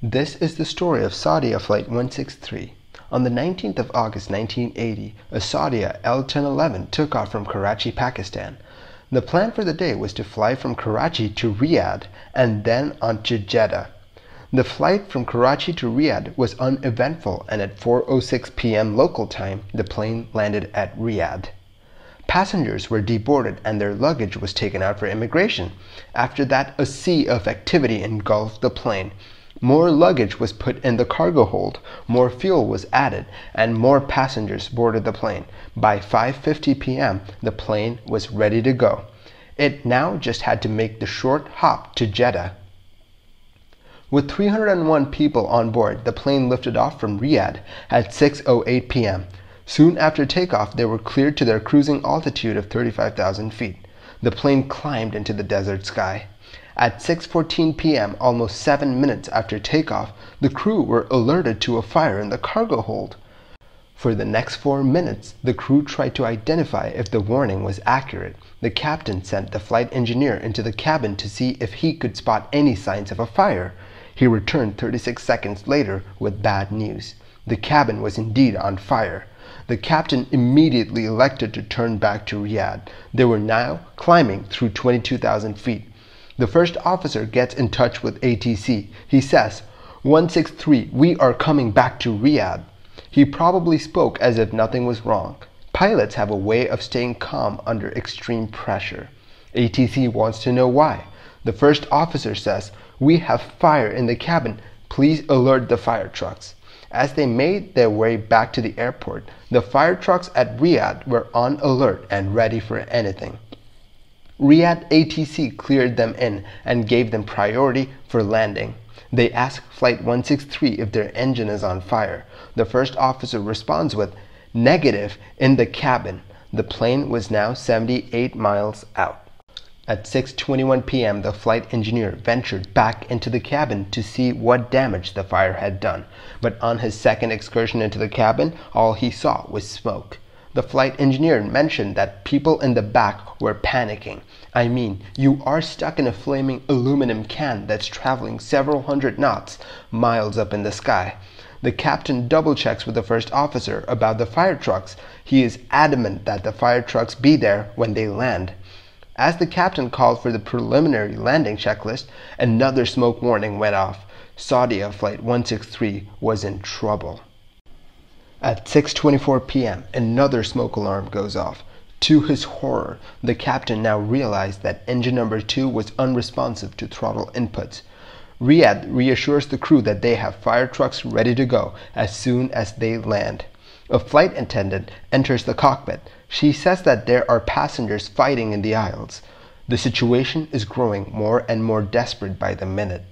This is the story of Saudia Flight 163. On the 19th of August 1980, a Saudia L-1011 took off from Karachi, Pakistan. The plan for the day was to fly from Karachi to Riyadh and then on to Jeddah. The flight from Karachi to Riyadh was uneventful, and at 4:06 p.m. local time, the plane landed at Riyadh. Passengers were deboarded and their luggage was taken out for immigration. After that, a sea of activity engulfed the plane. More luggage was put in the cargo hold, more fuel was added, and more passengers boarded the plane. By 5:50 p.m., the plane was ready to go. It now just had to make the short hop to Jeddah. With 301 people on board, the plane lifted off from Riyadh at 6:08 p.m. Soon after takeoff, they were cleared to their cruising altitude of 35,000 feet. The plane climbed into the desert sky. At 6:14 p.m., almost 7 minutes after takeoff, the crew were alerted to a fire in the cargo hold. For the next 4 minutes, the crew tried to identify if the warning was accurate. The captain sent the flight engineer into the cabin to see if he could spot any signs of a fire. He returned 36 seconds later with bad news. The cabin was indeed on fire. The captain immediately elected to turn back to Riyadh. They were now climbing through 22,000 feet. The first officer gets in touch with ATC. He says, "163, we are coming back to Riyadh." He probably spoke as if nothing was wrong. Pilots have a way of staying calm under extreme pressure. ATC wants to know why. The first officer says, "We have fire in the cabin. Please alert the fire trucks." As they made their way back to the airport, the fire trucks at Riyadh were on alert and ready for anything. Riyadh ATC cleared them in and gave them priority for landing. They ask Flight 163 if their engine is on fire. The first officer responds with, "Negative in the cabin." The plane was now 78 miles out. At 6:21 p.m., the flight engineer ventured back into the cabin to see what damage the fire had done. But on his second excursion into the cabin, all he saw was smoke. The flight engineer mentioned that people in the back were panicking. I mean, you are stuck in a flaming aluminum can that's traveling several hundred knots, miles up in the sky. The captain double checks with the first officer about the fire trucks. He is adamant that the fire trucks be there when they land. As the captain called for the preliminary landing checklist, another smoke warning went off. Saudia Flight 163 was in trouble. At 6:24 p.m., another smoke alarm goes off. To his horror, the captain now realized that engine number 2 was unresponsive to throttle inputs. Riyadh reassures the crew that they have fire trucks ready to go as soon as they land. A flight attendant enters the cockpit. She says that there are passengers fighting in the aisles. The situation is growing more and more desperate by the minute.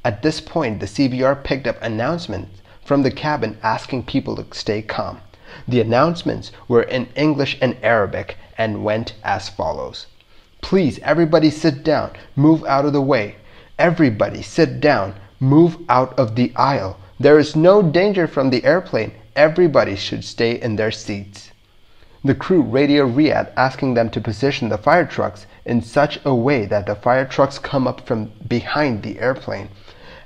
At this point, the CVR picked up announcements from the cabin asking people to stay calm. The announcements were in English and Arabic and went as follows. "Please, everybody sit down. Move out of the way. Everybody sit down. Move out of the aisle. There is no danger from the airplane. Everybody should stay in their seats." The crew radio Riyadh asking them to position the fire trucks in such a way that the fire trucks come up from behind the airplane.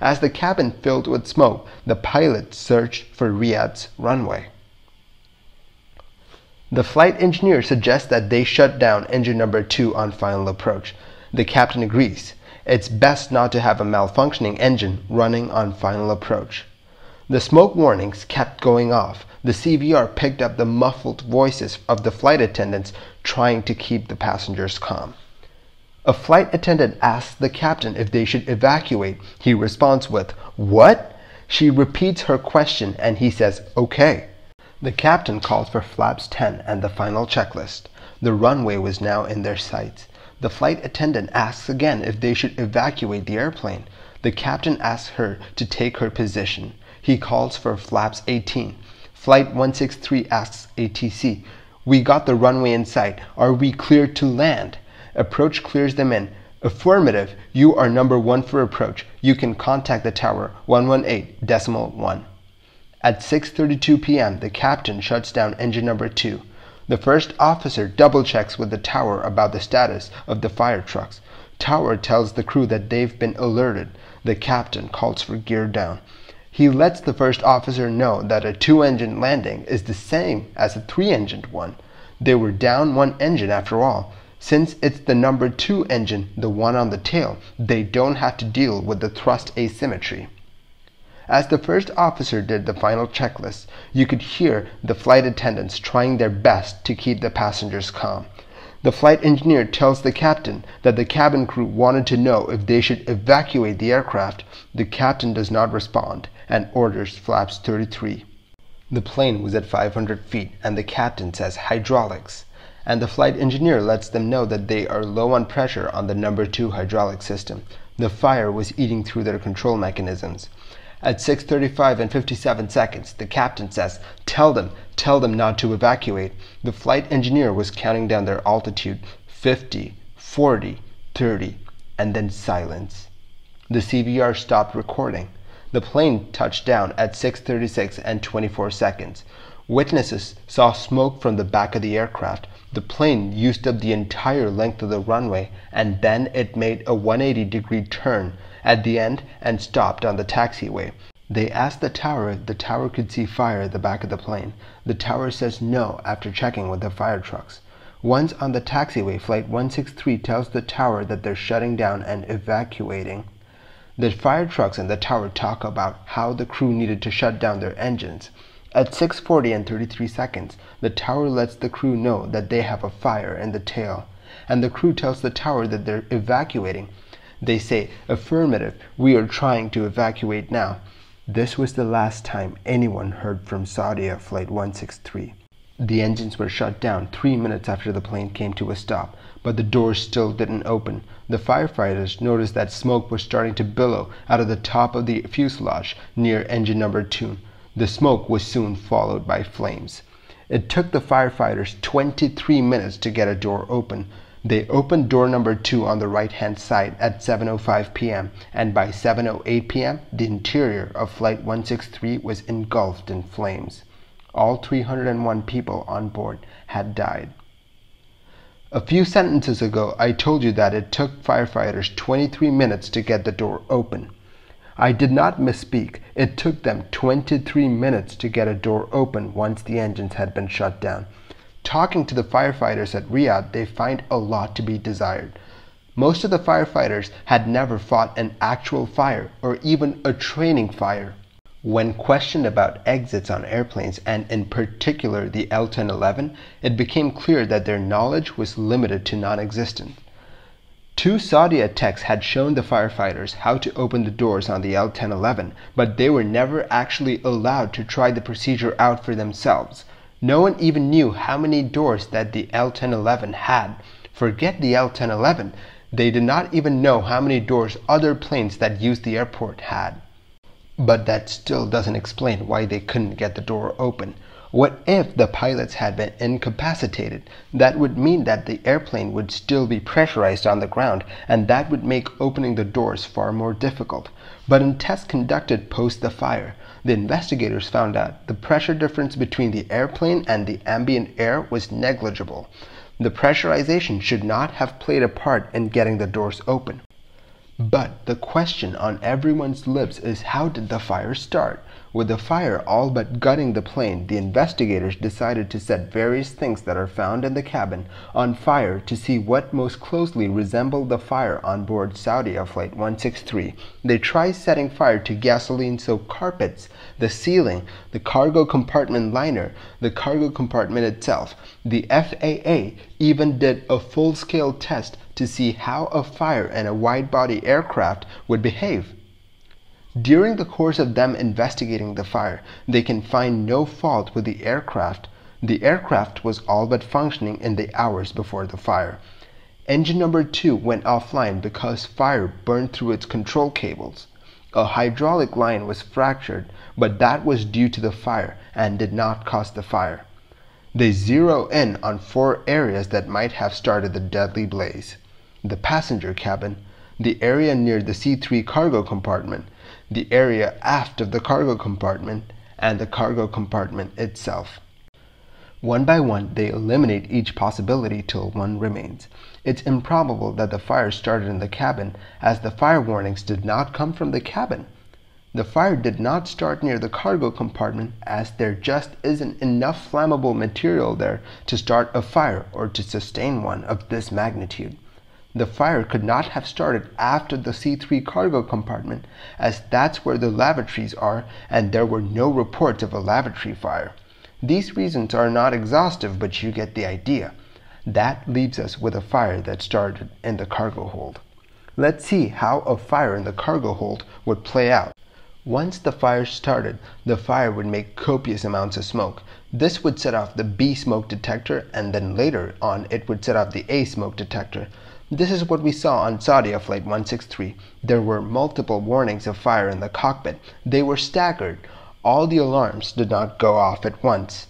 As the cabin filled with smoke, the pilot searched for Riyadh's runway. The flight engineer suggests that they shut down engine number 2 on final approach. The captain agrees. It's best not to have a malfunctioning engine running on final approach. The smoke warnings kept going off. The CVR picked up the muffled voices of the flight attendants trying to keep the passengers calm. A flight attendant asks the captain if they should evacuate. He responds with, "What?" She repeats her question and he says, "Okay." The captain calls for flaps 10 and the final checklist. The runway was now in their sights. The flight attendant asks again if they should evacuate the airplane. The captain asks her to take her position. He calls for flaps 18. Flight 163 asks ATC, "We got the runway in sight. Are we cleared to land?" Approach clears them in. "Affirmative. You are number 1 for approach. You can contact the tower 118.1. At 6:32 p.m., the captain shuts down engine number 2. The first officer double checks with the tower about the status of the fire trucks. Tower tells the crew that they've been alerted. The captain calls for gear down. He lets the first officer know that a 2-engine landing is the same as a 3-engined one. They were down one engine after all. Since it's the number 2 engine, the one on the tail, they don't have to deal with the thrust asymmetry. As the first officer did the final checklist, you could hear the flight attendants trying their best to keep the passengers calm. The flight engineer tells the captain that the cabin crew wanted to know if they should evacuate the aircraft. The captain does not respond and orders flaps 33. The plane was at 500 feet and the captain says hydraulics, and the flight engineer lets them know that they are low on pressure on the number 2 hydraulic system. The fire was eating through their control mechanisms. At 6:35 and 57 seconds, the captain says, tell them not to evacuate. The flight engineer was counting down their altitude, 50, 40, 30, and then silence. The CVR stopped recording. The plane touched down at 6:36 and 24 seconds. Witnesses saw smoke from the back of the aircraft. The plane used up the entire length of the runway, and then it made a 180-degree turn at the end and stopped on the taxiway. They asked the tower if the tower could see fire at the back of the plane. The tower says no after checking with the fire trucks. Once on the taxiway, Flight 163 tells the tower that they're shutting down and evacuating. The fire trucks and the tower talk about how the crew needed to shut down their engines. At 6:40 and 33 seconds, the tower lets the crew know that they have a fire in the tail, and the crew tells the tower that they're evacuating. They say, affirmative, we are trying to evacuate now. This was the last time anyone heard from Saudia Flight 163. The engines were shut down 3 minutes after the plane came to a stop, but the doors still didn't open. The firefighters noticed that smoke was starting to billow out of the top of the fuselage near engine number 2. The smoke was soon followed by flames. It took the firefighters 23 minutes to get a door open. They opened door number 2 on the right-hand side at 7:05 p.m. and by 7:08 p.m. the interior of Flight 163 was engulfed in flames. All 301 people on board had died. A few sentences ago, I told you that it took firefighters 23 minutes to get the door open. I did not misspeak. It took them 23 minutes to get a door open once the engines had been shut down. Talking to the firefighters at Riyadh, they find a lot to be desired. Most of the firefighters had never fought an actual fire or even a training fire. When questioned about exits on airplanes, and in particular the L-1011, it became clear that their knowledge was limited to non-existent. 2 Saudia techs had shown the firefighters how to open the doors on the L-1011, but they were never actually allowed to try the procedure out for themselves. No one even knew how many doors that the L-1011 had. Forget the L-1011, they did not even know how many doors other planes that used the airport had. But that still doesn't explain why they couldn't get the door open. What if the pilots had been incapacitated? That would mean that the airplane would still be pressurized on the ground, and that would make opening the doors far more difficult. But in tests conducted post the fire, the investigators found out the pressure difference between the airplane and the ambient air was negligible. The pressurization should not have played a part in getting the doors open. But the question on everyone's lips is, how did the fire start? With the fire all but gutting the plane, the investigators decided to set various things that are found in the cabin on fire to see what most closely resembled the fire on board Saudia Flight 163. They tried setting fire to gasoline-soaked carpets, the ceiling, the cargo compartment liner, the cargo compartment itself. The FAA even did a full-scale test to see how a fire in a wide-body aircraft would behave. During the course of them investigating the fire, they can find no fault with the aircraft. The aircraft was all but functioning in the hours before the fire. Engine number 2 went offline because fire burned through its control cables. A hydraulic line was fractured, but that was due to the fire and did not cause the fire. They zero in on 4 areas that might have started the deadly blaze: the passenger cabin, the area near the C3 cargo compartment, the area aft of the cargo compartment, and the cargo compartment itself. One by one, they eliminate each possibility till one remains. It's improbable that the fire started in the cabin, as the fire warnings did not come from the cabin. The fire did not start near the cargo compartment, as there just isn't enough flammable material there to start a fire or to sustain one of this magnitude. The fire could not have started after the C3 cargo compartment, as that's where the lavatories are, and there were no reports of a lavatory fire. These reasons are not exhaustive, but you get the idea. That leaves us with a fire that started in the cargo hold. Let's see how a fire in the cargo hold would play out. Once the fire started, the fire would make copious amounts of smoke. This would set off the B smoke detector, and then later on it would set off the A smoke detector. This is what we saw on Saudia Flight 163. There were multiple warnings of fire in the cockpit. They were staggered. All the alarms did not go off at once.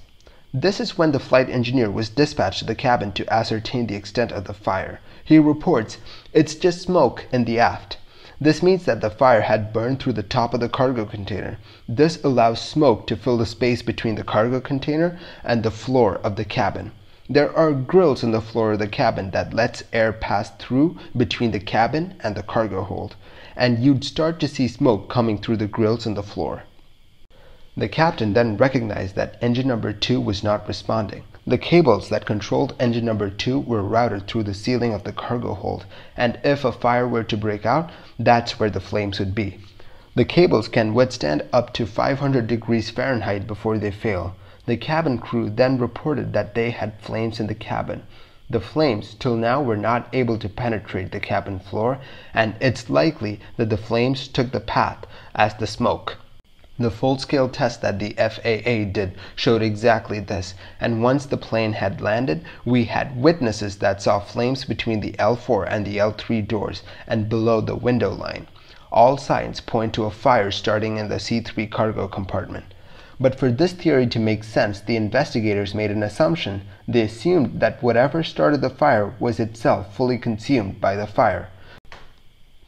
This is when the flight engineer was dispatched to the cabin to ascertain the extent of the fire. He reports, "It's just smoke in the aft." This means that the fire had burned through the top of the cargo container. This allows smoke to fill the space between the cargo container and the floor of the cabin. There are grills in the floor of the cabin that lets air pass through between the cabin and the cargo hold, and you'd start to see smoke coming through the grills in the floor. The captain then recognized that engine number 2 was not responding. The cables that controlled engine number 2 were routed through the ceiling of the cargo hold, and if a fire were to break out, that's where the flames would be. The cables can withstand up to 500 degrees Fahrenheit before they fail. The cabin crew then reported that they had flames in the cabin. The flames till now were not able to penetrate the cabin floor, and it's likely that the flames took the path as the smoke. The full-scale test that the FAA did showed exactly this, and once the plane had landed, we had witnesses that saw flames between the L4 and the L3 doors and below the window line. All signs point to a fire starting in the C3 cargo compartment. But for this theory to make sense, the investigators made an assumption. They assumed that whatever started the fire was itself fully consumed by the fire.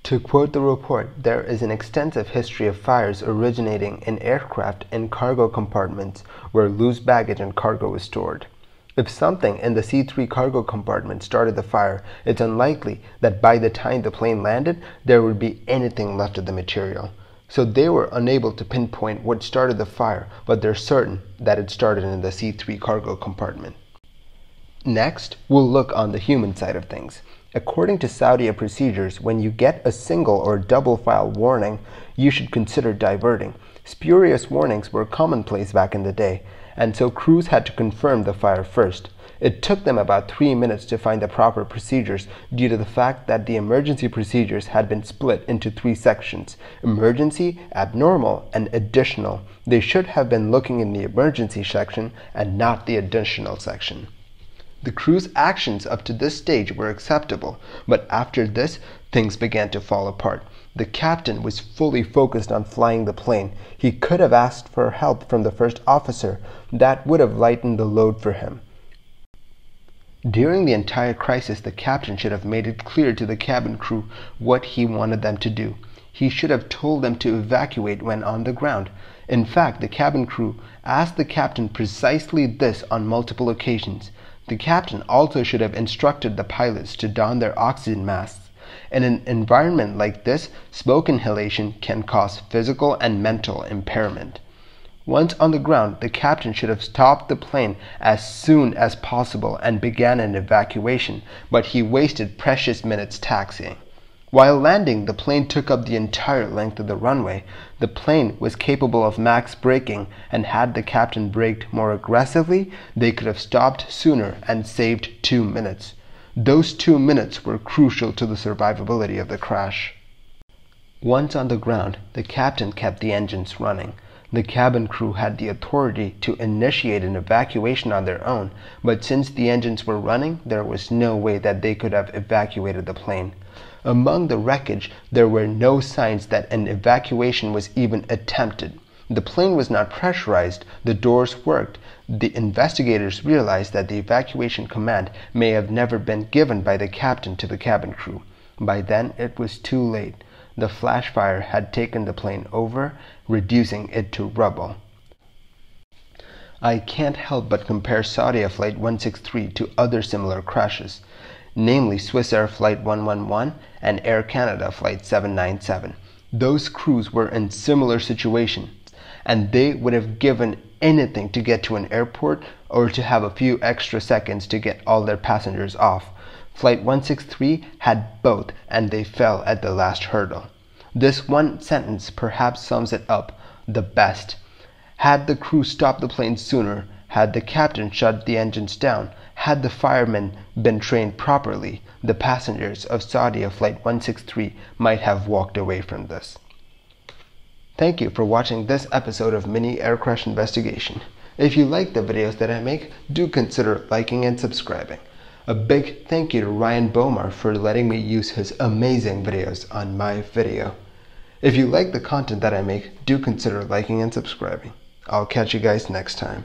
To quote the report, there is an extensive history of fires originating in aircraft in cargo compartments where loose baggage and cargo is stored. If something in the C3 cargo compartment started the fire, it's unlikely that by the time the plane landed, there would be anything left of the material. So they were unable to pinpoint what started the fire, but they're certain that it started in the C3 cargo compartment. Next, we'll look on the human side of things. According to Saudia procedures, when you get a single or double file warning, you should consider diverting. Spurious warnings were commonplace back in the day, and so crews had to confirm the fire first. It took them about 3 minutes to find the proper procedures due to the fact that the emergency procedures had been split into 3 sections: emergency, abnormal, and additional. They should have been looking in the emergency section and not the additional section. The crew's actions up to this stage were acceptable, but after this, things began to fall apart. The captain was fully focused on flying the plane. He could have asked for help from the first officer. That would have lightened the load for him. During the entire crisis, the captain should have made it clear to the cabin crew what he wanted them to do. He should have told them to evacuate when on the ground. In fact, the cabin crew asked the captain precisely this on multiple occasions. The captain also should have instructed the pilots to don their oxygen masks. In an environment like this, smoke inhalation can cause physical and mental impairment. Once on the ground, the captain should have stopped the plane as soon as possible and began an evacuation, but he wasted precious minutes taxiing. While landing, the plane took up the entire length of the runway. The plane was capable of max braking, and had the captain braked more aggressively, they could have stopped sooner and saved 2 minutes. Those 2 minutes were crucial to the survivability of the crash. Once on the ground, the captain kept the engines running. The cabin crew had the authority to initiate an evacuation on their own, but since the engines were running, there was no way that they could have evacuated the plane. Among the wreckage, there were no signs that an evacuation was even attempted. The plane was not pressurized, the doors worked. The investigators realized that the evacuation command may have never been given by the captain to the cabin crew. By then, it was too late. The flash fire had taken the plane over, reducing it to rubble. I can't help but compare Saudia Flight 163 to other similar crashes, namely Swissair Flight 111 and Air Canada Flight 797. Those crews were in similar situations, and they would have given anything to get to an airport or to have a few extra seconds to get all their passengers off. Flight 163 had both, and they fell at the last hurdle. This one sentence perhaps sums it up the best. Had the crew stopped the plane sooner, had the captain shut the engines down, had the firemen been trained properly, the passengers of Saudia Flight 163 might have walked away from this. Thank you for watching this episode of Mini Air Crash Investigation. If you like the videos that I make, do consider liking and subscribing. A big thank you to Ryan Bomar for letting me use his amazing videos on my video. If you like the content that I make, do consider liking and subscribing. I'll catch you guys next time.